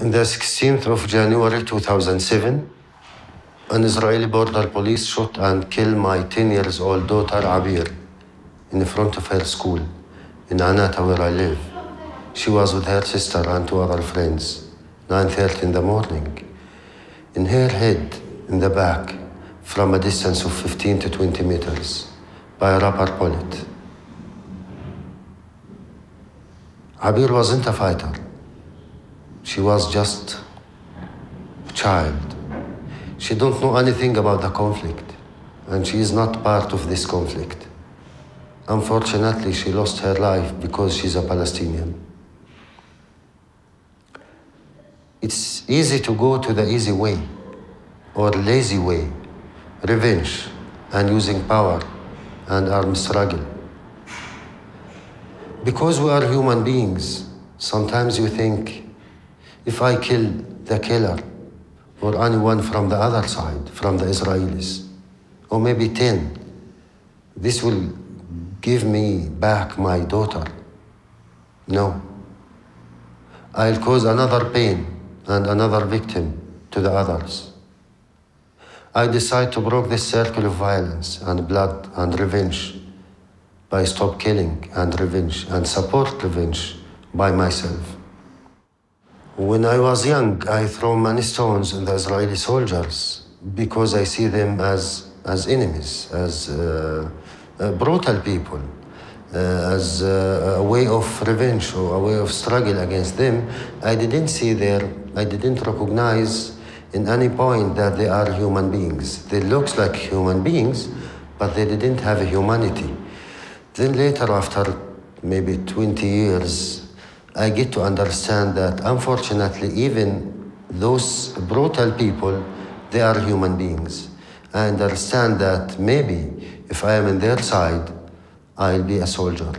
On the 16th of January 2007, an Israeli border police shot and killed my 10-year-old daughter Abir in front of her school in Anath, where I live. She was with her sister and two other friends, 9:30 in the morning. In her head, in the back, from a distance of 15 to 20 meters, by a rubber bullet. Abir wasn't a fighter. She was just a child. She don't know anything about the conflict, and she is not part of this conflict. Unfortunately, she lost her life because she's a Palestinian. It's easy to go to the easy way or lazy way, revenge and using power and armed struggle. Because we are human beings, sometimes you think, if I kill the killer or anyone from the other side, from the Israelis, or maybe 10, this will give me back my daughter. No. I'll cause another pain and another victim to the others. I decide to break this circle of violence and blood and revenge by stop killing and revenge and support revenge by myself. When I was young, I threw many stones at the Israeli soldiers because I see them as enemies, as brutal people, as a way of revenge or a way of struggle against them. I didn't recognize in any point that they are human beings. They look like human beings, but they didn't have a humanity. Then later, after maybe 20 years, I get to understand that unfortunately, even those brutal people, they are human beings. I understand that maybe if I am on their side, I'll be a soldier,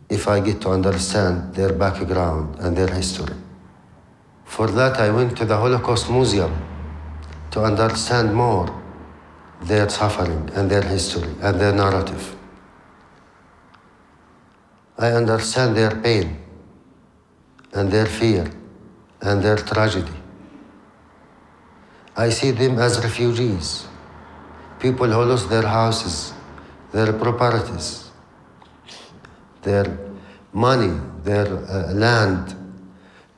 if I get to understand their background and their history. For that, I went to the Holocaust Museum to understand more their suffering and their history and their narrative. I understand their pain and their fear and their tragedy. I see them as refugees, people who lost their houses, their properties, their money, their land,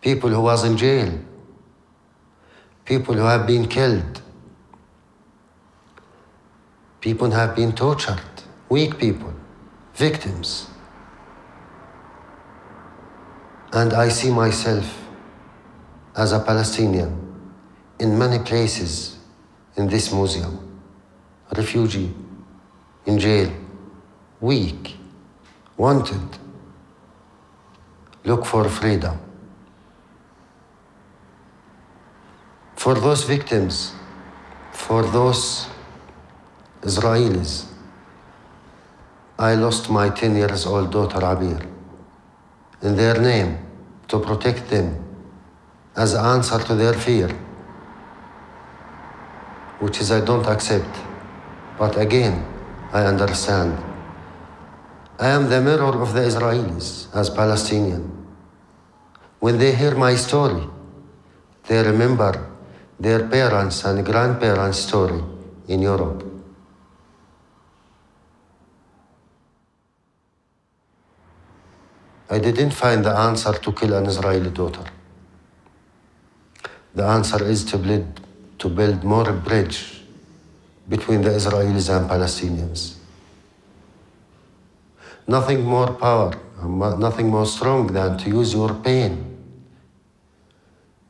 people who was in jail, people who have been killed, people who have been tortured, weak people, victims. And I see myself as a Palestinian in many places in this museum. Refugee, in jail, weak, wanted, look for freedom. For those victims, for those Israelis, I lost my 10-year-old daughter Abir. In their name, to protect them as an answer to their fear, which is I don't accept. But again, I understand. I am the mirror of the Israelis as Palestinian. When they hear my story, they remember their parents' and grandparents' story in Europe. I didn't find the answer to kill an Israeli daughter. The answer is to build more bridge between the Israelis and Palestinians. Nothing more power, nothing more strong than to use your pain,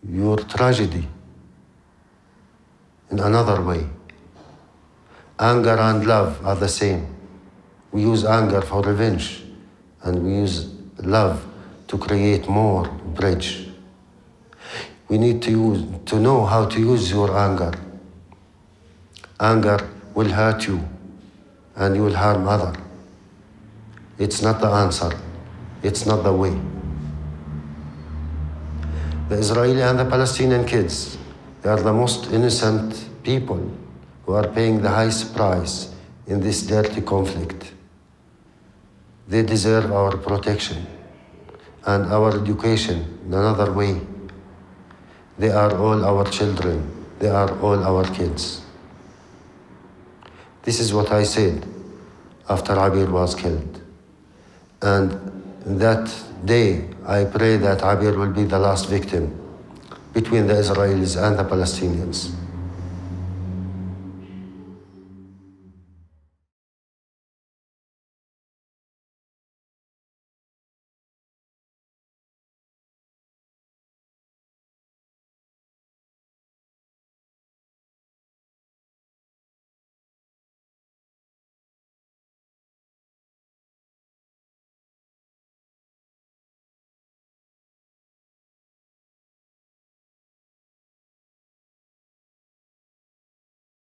your tragedy in another way. Anger and love are the same. We use anger for revenge, and we use love to create more bridge. We need to know how to use your anger. Anger will hurt you, and you will harm others. It's not the answer. It's not the way. The Israeli and the Palestinian kids, they are the most innocent people who are paying the highest price in this dirty conflict. They deserve our protection and our education in another way. They are all our children. They are all our kids. This is what I said after Abir was killed. And that day, I pray that Abir will be the last victim between the Israelis and the Palestinians.